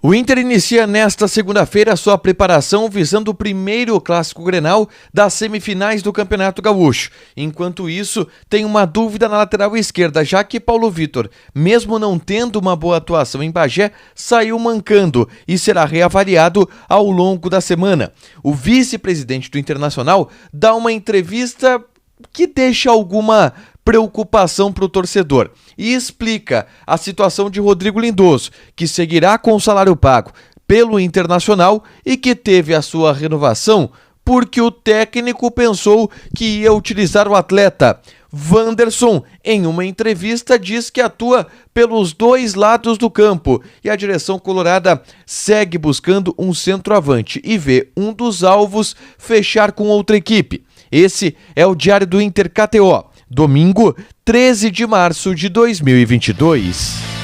O Inter inicia nesta segunda-feira sua preparação visando o primeiro clássico Grenal das semifinais do Campeonato Gaúcho. Enquanto isso, tem uma dúvida na lateral esquerda, já que Paulo Vitor, mesmo não tendo uma boa atuação em Bagé, saiu mancando e será reavaliado ao longo da semana. O vice-presidente do Internacional dá uma entrevista que deixa alguma preocupação para o torcedor e explica a situação de Rodrigo Lindoso, que seguirá com o salário pago pelo Internacional e que teve a sua renovação porque o técnico pensou que ia utilizar o atleta. Wanderson, em uma entrevista, diz que atua pelos dois lados do campo e a direção colorada segue buscando um centroavante e vê um dos alvos fechar com outra equipe. Esse é o Diário do Inter KTO. Domingo, 13 de março de 2022.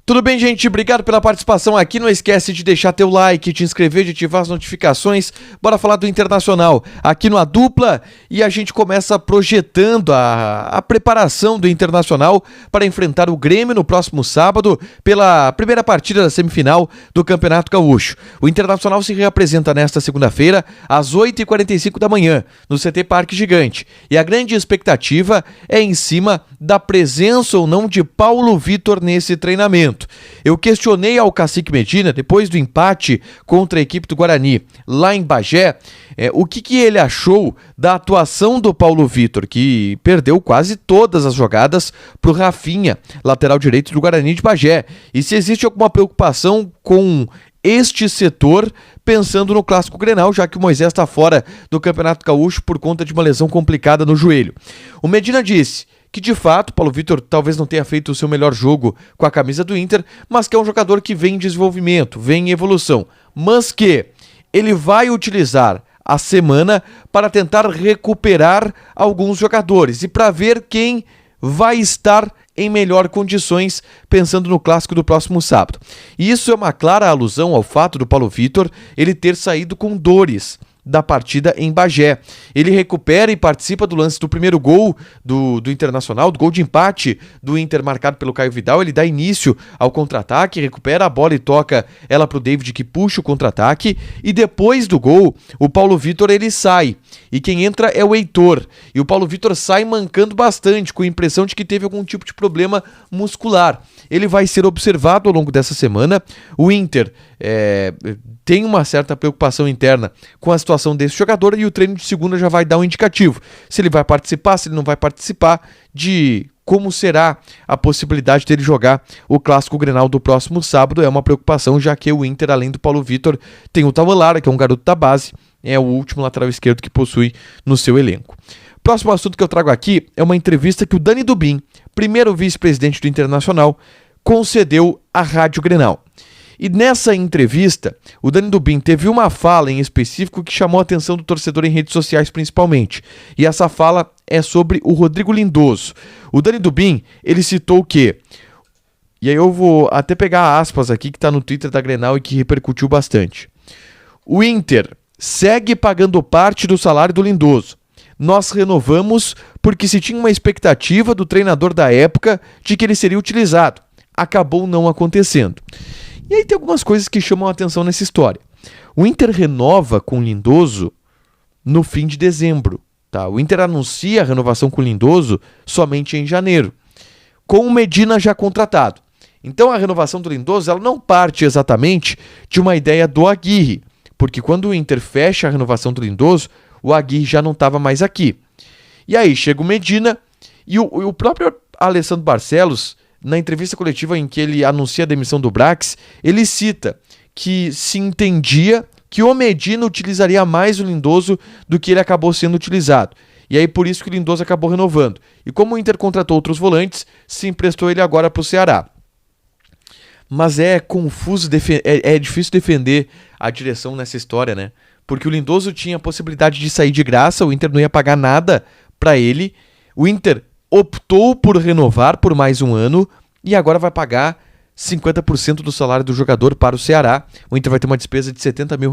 Tudo bem, gente? Obrigado pela participação aqui. Não esquece de deixar teu like, te inscrever, de ativar as notificações. Bora falar do Internacional aqui no A Dupla e a gente começa projetando a preparação do Internacional para enfrentar o Grêmio no próximo sábado pela primeira partida da semifinal do Campeonato Gaúcho. O Internacional se reapresenta nesta segunda-feira às 8h45 da manhã no CT Parque Gigante e a grande expectativa é em cima da presença ou não de Paulo Vitor nesse treinamento. Eu questionei ao Cacique Medina, depois do empate contra a equipe do Guarani, lá em Bagé, o que ele achou da atuação do Paulo Vitor, que perdeu quase todas as jogadas para o Rafinha, lateral direito do Guarani de Bagé. E se existe alguma preocupação com este setor, pensando no Clássico Grenal, já que o Moisés está fora do Campeonato Gaúcho por conta de uma lesão complicada no joelho. O Medina disse que de fato Paulo Vitor talvez não tenha feito o seu melhor jogo com a camisa do Inter, mas que é um jogador que vem em desenvolvimento, vem em evolução, mas que ele vai utilizar a semana para tentar recuperar alguns jogadores e para ver quem vai estar em melhor condições, pensando no clássico do próximo sábado. E isso é uma clara alusão ao fato do Paulo Vitor ele ter saído com dores da partida em Bagé. Ele recupera e participa do lance do primeiro gol do Internacional, do gol de empate do Inter marcado pelo Caio Vidal. Ele dá início ao contra-ataque, recupera a bola e toca ela pro David, que puxa o contra-ataque, e depois do gol, o Paulo Vitor ele sai, e quem entra é o Heitor, e o Paulo Vitor sai mancando bastante, com a impressão de que teve algum tipo de problema muscular. Ele vai ser observado ao longo dessa semana. O Inter tem uma certa preocupação interna com a situação desse jogador e o treino de segunda já vai dar um indicativo. Se ele vai participar, se ele não vai participar, de como será a possibilidade dele jogar o Clássico Grenal do próximo sábado. É uma preocupação, já que o Inter, além do Paulo Vitor, tem o Tavalara, que é um garoto da base, é o último lateral esquerdo que possui no seu elenco. Próximo assunto que eu trago aqui é uma entrevista que o Dani Dubin, primeiro vice-presidente do Internacional, concedeu à Rádio Grenal. E nessa entrevista, o Dani Dubin teve uma fala em específico que chamou a atenção do torcedor em redes sociais principalmente. E essa fala é sobre o Rodrigo Lindoso. O Dani Dubin, ele citou o quê? E aí eu vou até pegar aspas aqui que está no Twitter da Grenal e que repercutiu bastante. O Inter segue pagando parte do salário do Lindoso. Nós renovamos porque se tinha uma expectativa do treinador da época de que ele seria utilizado. Acabou não acontecendo. E aí tem algumas coisas que chamam a atenção nessa história. O Inter renova com o Lindoso no fim de dezembro. Tá? O Inter anuncia a renovação com o Lindoso somente em janeiro, com o Medina já contratado. Então a renovação do Lindoso ela não parte exatamente de uma ideia do Aguirre, porque quando o Inter fecha a renovação do Lindoso, o Aguirre já não estava mais aqui. E aí chega o Medina e o próprio Alessandro Barcelos, na entrevista coletiva em que ele anuncia a demissão do Brax, ele cita que se entendia que o Medina utilizaria mais o Lindoso do que ele acabou sendo utilizado. E aí por isso que o Lindoso acabou renovando. E como o Inter contratou outros volantes, se emprestou ele agora para o Ceará. Mas é confuso, é difícil defender a direção nessa história, né? Porque o Lindoso tinha a possibilidade de sair de graça, o Inter não ia pagar nada para ele. O Inter optou por renovar por mais um ano e agora vai pagar 50% do salário do jogador para o Ceará. O Inter vai ter uma despesa de R$70 mil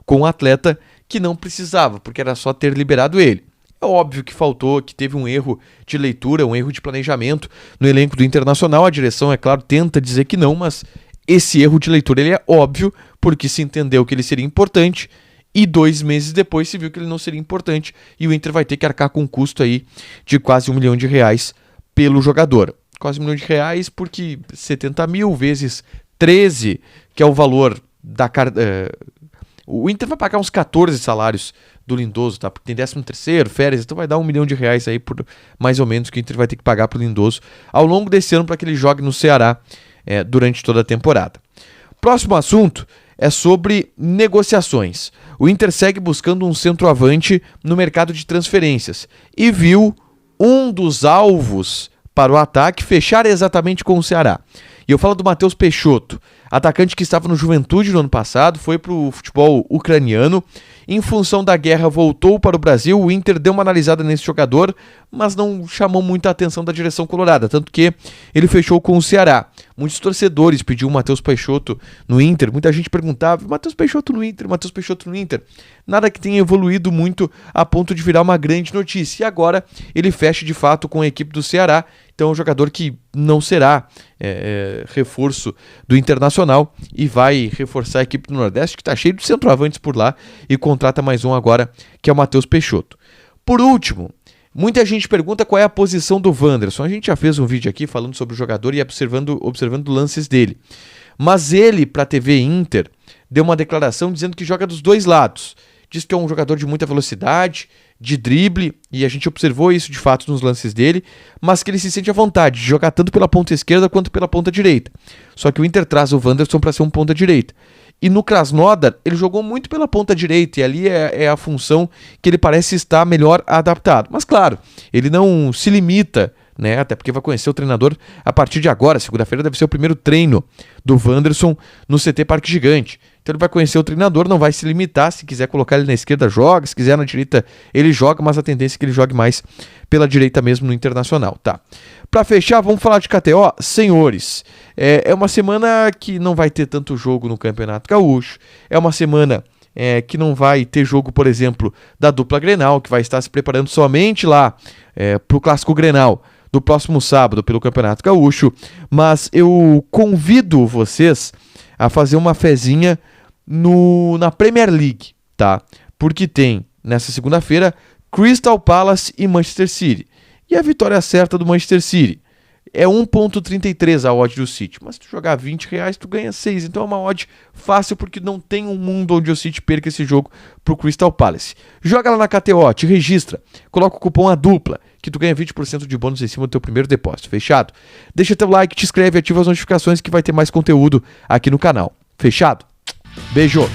com o atleta que não precisava, porque era só ter liberado ele. É óbvio que faltou, que teve um erro de leitura, um erro de planejamento no elenco do Internacional. A direção, é claro, tenta dizer que não, mas esse erro de leitura ele é óbvio, porque se entendeu que ele seria importante e 2 meses depois se viu que ele não seria importante e o Inter vai ter que arcar com um custo aí de quase R$1 milhão pelo jogador. Quase R$1 milhão porque 70 mil vezes 13, que é o valor da o Inter vai pagar uns 14 salários do Lindoso, tá? Porque tem 13º, férias, então vai dar R$1 milhão aí por mais ou menos que o Inter vai ter que pagar pro Lindoso ao longo desse ano para que ele jogue no Ceará durante toda a temporada. Próximo assunto é sobre negociações. O Inter segue buscando um centroavante no mercado de transferências e viu um dos alvos para o ataque fechar exatamente com o Ceará. E eu falo do Matheus Peixoto, atacante que estava no Juventude no ano passado, foi para o futebol ucraniano. Em função da guerra, voltou para o Brasil. O Inter deu uma analisada nesse jogador, mas não chamou muita atenção da direção colorada, tanto que ele fechou com o Ceará. Muitos torcedores pediam o Matheus Peixoto no Inter, muita gente perguntava, Matheus Peixoto no Inter, Matheus Peixoto no Inter. Nada que tenha evoluído muito a ponto de virar uma grande notícia. E agora ele fecha de fato com a equipe do Ceará. Então é um jogador que não será reforço do Internacional e vai reforçar a equipe do Nordeste, que está cheio de centroavantes por lá, e contrata mais um agora, que é o Matheus Peixoto. Por último, muita gente pergunta qual é a posição do Wanderson. A gente já fez um vídeo aqui falando sobre o jogador e observando lances dele. Mas ele, para a TV Inter, deu uma declaração dizendo que joga dos dois lados. Diz que é um jogador de muita velocidade, de drible, e a gente observou isso de fato nos lances dele, mas que ele se sente à vontade de jogar tanto pela ponta esquerda quanto pela ponta direita. Só que o Inter traz o Wanderson para ser um ponta direita. E no Krasnodar, ele jogou muito pela ponta direita, e ali é a função que ele parece estar melhor adaptado. Mas claro, ele não se limita, né? Até porque vai conhecer o treinador a partir de agora. Segunda-feira deve ser o primeiro treino do Wanderson no CT Parque Gigante. Então ele vai conhecer o treinador, não vai se limitar. Se quiser colocar ele na esquerda, joga. Se quiser na direita, ele joga, mas a tendência é que ele jogue mais pela direita mesmo no Internacional, tá? Pra fechar, vamos falar de KTO. Senhores, é uma semana que não vai ter tanto jogo no Campeonato Gaúcho. É uma semana que não vai ter jogo, por exemplo, da dupla Grenal, que vai estar se preparando somente lá pro Clássico Grenal do próximo sábado pelo Campeonato Gaúcho. Mas eu convido vocês a fazer uma fezinha na Premier League, tá? Porque tem, nessa segunda-feira, Crystal Palace e Manchester City. E a vitória certa do Manchester City é 1.33 a odd do City. Mas se tu jogar R$20, tu ganha 6. Então é uma odd fácil, porque não tem um mundo onde o City perca esse jogo pro Crystal Palace. Joga lá na KTO, te registra, coloca o cupom ADUPLA, que tu ganha 20% de bônus em cima do teu primeiro depósito. Fechado? Deixa teu like, te inscreve, ativa as notificações que vai ter mais conteúdo aqui no canal. Fechado? Beijo!